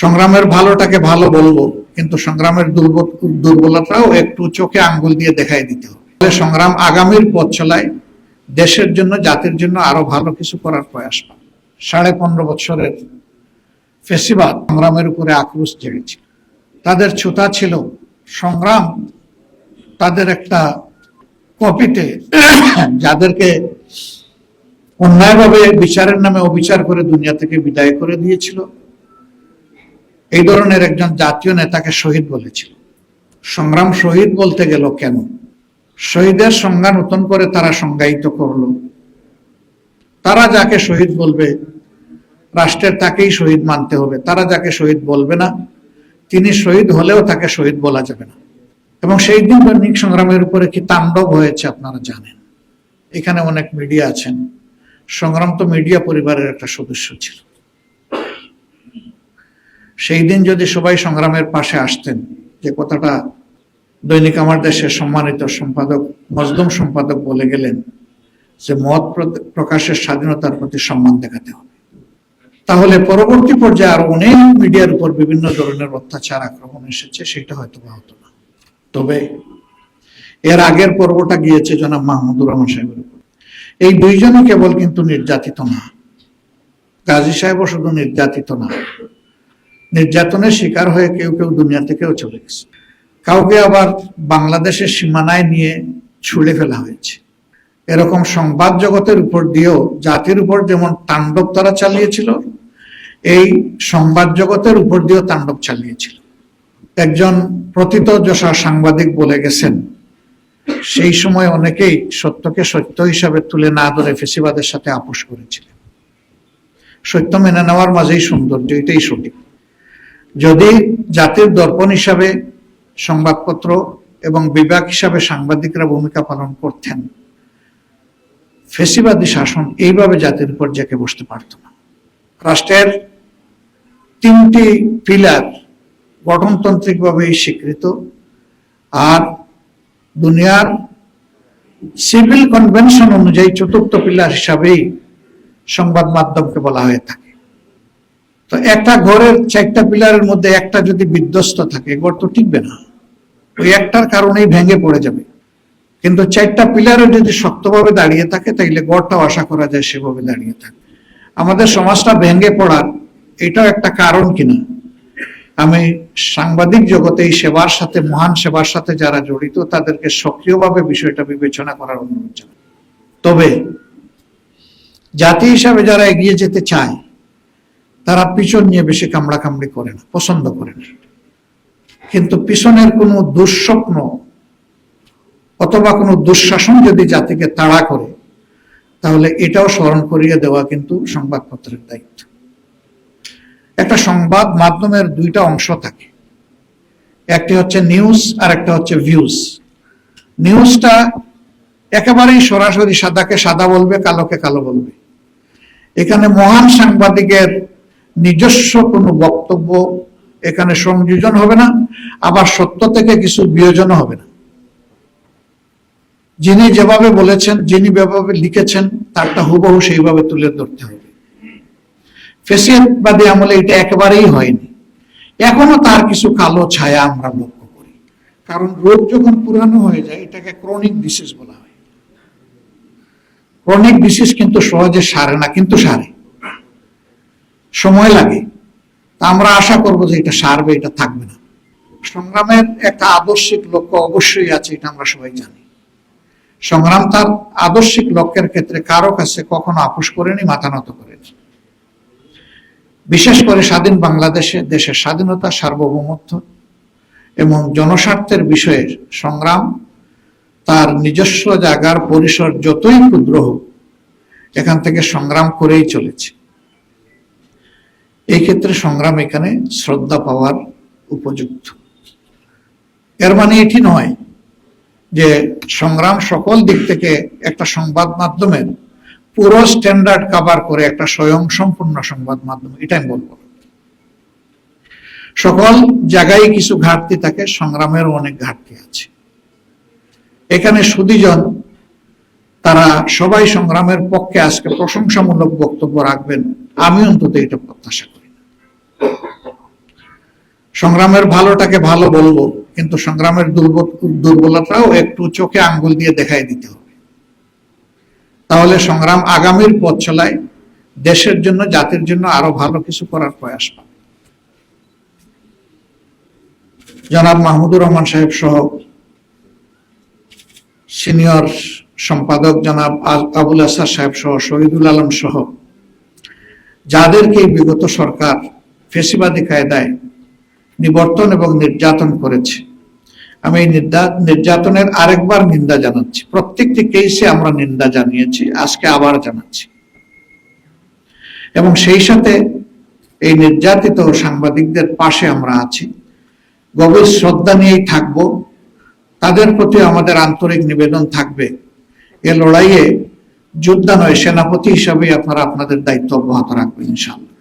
সংগ্রামের ভালোটাকে ভালো বলবো, কিন্তু সংগ্রামের দুর্বলতাও একটু চোখে আঙ্গুল দিয়ে দেখাই দিতে হবে। সংগ্রাম আগামীর পথ চলায় দেশের জন্য, জাতির জন্য আরো ভালো কিছু করার প্রয়াস পাবে। 15.5 বছরের ফেসিবাদ সংগ্রামের উপরে আক্রোশ জেগেছিল। তাদের ছুতা ছিল সংগ্রাম, তাদের একটা কপিতে যাদেরকে অন্যায়ভাবে বিচারের নামে অবিচার করে দুনিয়া থেকে বিদায় করে দিয়েছিল, এই ধরনের একজন জাতীয় নেতাকে শহীদ বলেছিল। সংগ্রাম শহীদ বলতে গেল কেন? শহীদের সংজ্ঞা নতুন করে তারা সংজ্ঞায়িত করলো। তারা যাকে শহীদ বলবে রাষ্ট্রের তাকেই শহীদ মানতে হবে, তারা যাকে শহীদ বলবে না তিনি শহীদ হলেও তাকে শহীদ বলা যাবে না। এবং সেই দিন দৈনিক সংগ্রামের উপরে কি তাণ্ডব হয়েছে আপনারা জানেন। এখানে অনেক মিডিয়া আছেন, সংগ্রাম তো মিডিয়া পরিবারের একটা সদস্য ছিল। সেই দিন যদি সবাই সংগ্রামের পাশে আসতেন, যে কথাটা দৈনিক আমার দেশের সম্মানিত সম্পাদক মজলুম সম্পাদক বলে গেলেন, যে মত প্রকাশের স্বাধীনতার প্রতি সম্মান দেখাতে হবে, তাহলে পরবর্তী পর্যায়ে আরো অনেক মিডিয়ার উপর বিভিন্ন ধরনের অত্যাচার আক্রমণ এসেছে, সেটা হয়তো বা হতো না। তবে এর আগের পর্বটা গিয়েছে জনাব মাহমুদুর রহমান সাহেবের উপর। এই দুইজনই কেবল কিন্তু নির্যাতিত না, গাজী সাহেবও শুধু নির্যাতিত না, নির্যাতনের শিকার হয়ে কেউ কেউ দুনিয়া থেকেও চলে গেছে, কাউকে আবার বাংলাদেশের সীমানায় নিয়ে ছুড়ে ফেলা হয়েছে। এরকম সংবাদ জগতের উপর দিয়েও জাতির উপর যেমন তাণ্ডব তারা চালিয়েছিল, এই সংবাদ জগতের উপর দিয়েও তাণ্ডব চালিয়েছিল। একজন প্রথিতযশা সাংবাদিক বলে গেছেন, সেই সময় অনেকেই সত্যকে সত্য হিসাবে তুলে না ধরে ফেসিবাদের সাথে আপোষ করেছিলেন। সত্য মেনে নেওয়ার মাঝেই সৌন্দর্য, এটাই সঠিক। যদি জাতির দর্পণ হিসাবে সংবাদপত্র এবং বিভাগ হিসাবে সাংবাদিকরা ভূমিকা পালন করতেন, ফেসিবাদী শাসন এইভাবে জাতির উপর জেঁকে বসতে পারত না। রাষ্ট্রের 3টি পিলার গঠনতান্ত্রিকভাবেই স্বীকৃত, আর দুনিয়ার সিভিল কনভেনশন অনুযায়ী 4র্থ পিলার হিসাবেই সংবাদ মাধ্যমকে বলা হয়ে থাকে। তো একটা ঘরের 4টা পিলারের মধ্যে একটা যদি বিধ্বস্ত থাকে, ঘর তো টিকবে না, ওই একটার কারণেই ভেঙে পড়ে যাবে। কিন্তু 4টা পিলারে যদি শক্তভাবে দাঁড়িয়ে থাকে, তাইলে গড়টাও আশা করা যায় সেভাবে দাঁড়িয়ে থাকে। আমাদের সমাজটা ভেঙে পড়ার এটাও একটা কারণ কিনা, আমি সাংবাদিক জগতে এই সেবার সাথে, মহান সেবার সাথে যারা জড়িত, তাদেরকে সক্রিয়ভাবে বিষয়টা বিবেচনা করার অনুরোধ জানাই। তবে জাতি হিসাবে যারা এগিয়ে যেতে চায়, তারা পিছন নিয়ে বেশি কামড়াকামড়ি করে না, পছন্দ করে না। কিন্তু পিছনের কোনো দুঃস্বপ্ন অথবা কোনো দুঃশাসন যদি জাতিকে তাড়া করে, তাহলে এটাও স্মরণ করিয়ে দেওয়া কিন্তু সংবাদপত্রের দায়িত্ব। একটা সংবাদ মাধ্যমের 2টা অংশ থাকে, একটি হচ্ছে নিউজ আর একটা হচ্ছে ভিউজ। নিউজটা একেবারেই সরাসরি সাদাকে সাদা বলবে, কালোকে কালো বলবে। এখানে মহান সাংবাদিকের নিজস্ব কোনো বক্তব্য এখানে সংযোজন হবে না, আবার সত্য থেকে কিছু বিয়োজনও হবে না। যিনি যেভাবে বলেছেন, যিনি যেভাবে লিখেছেন, তারটা হুবহু সেইভাবে তুলে ধরতে হবে। ফেসিবাদী আমলে এটা একেবারেই হয়নি। এখনো তার কিছু কালো ছায়া আমরা লক্ষ্য করি, কারণ রোগ যখন পুরানো হয়ে যায়, এটাকে ক্রনিক ডিসিজ বলা হয়। ক্রনিক ডিসিজ কিন্তু সহজে সারে না, কিন্তু সারে, সময় লাগে। তা আমরা আশা করবো যে এটা সারবে, এটা থাকবে না। সংগ্রামের একটা আদর্শিক লক্ষ্য অবশ্যই আছে, এটা আমরা সবাই জানি। সংগ্রাম তার আদর্শিক লক্ষ্যের ক্ষেত্রে কারো কাছে কখনো আপোষ করেনি, মাথা নত করেনি। বিশেষ করে স্বাধীন বাংলাদেশে দেশের স্বাধীনতা, সার্বভৌমত্ব এবং জনস্বার্থের বিষয়ে সংগ্রাম তার নিজস্ব জায়গার পরিসর যতই ক্ষুদ্র হোক, এখান থেকে সংগ্রাম করেই চলেছে। এই ক্ষেত্রে সংগ্রাম এখানে শ্রদ্ধা পাওয়ার উপযুক্ত। এর মানে এটি নয় যে সংগ্রাম সকল দিক থেকে একটা সংবাদ মাধ্যমের পুরো স্ট্যান্ডার্ড কভার করে একটা স্বয়ং সম্পূর্ণ সংবাদ মাধ্যম, এটা আমি বলবো। সকল জায়গায় কিছু ঘাটতি থাকে, সংগ্রামেরও অনেক ঘাটতি আছে। এখানে সুধীজন তারা সবাই সংগ্রামের পক্ষে আজকে প্রশংসামূলক বক্তব্য রাখবেন, আমি অন্তত এটা প্রত্যাশা করি। সংগ্রামের ভালোটাকে ভালো বলবো, কিন্তু সংগ্রামের দুর্বলতাও একটু চোখে আঙ্গুল দিয়ে দেখাই দিতে হবে। তাহলে সংগ্রাম আগামীর পথ চলায় দেশের জন্য, জাতির জন্য আরো ভালো কিছু করার প্রয়াস পাবে। জনাব মাহমুদুর রহমান সাহেব সহ সিনিয়র সম্পাদক জনাব আবুল আসাদ সাহেব সহ শহীদুল আলম সহ যাদেরকে বিগত সরকার ফেসিবাদী কায়দায় নিবর্তন এবং নির্যাতন করেছে, আমি এই নির্যাতনের আরেকবার নিন্দা জানাচ্ছি। প্রত্যেকটি কেসে আমরা নিন্দা জানিয়েছি, আজকে আবার জানাচ্ছি। এবং সেই সাথে এই নির্যাতিত সাংবাদিকদের পাশে আমরা আছি, গভীর শ্রদ্ধা নিয়েই থাকবো। তাদের প্রতি আমাদের আন্তরিক নিবেদন থাকবে, এ লড়াইয়ে যোদ্ধা নয়, সেনাপতি হিসাবে আপনারা আপনাদের দায়িত্ব অব্যাহত রাখবেন ইনশাআল্লাহ।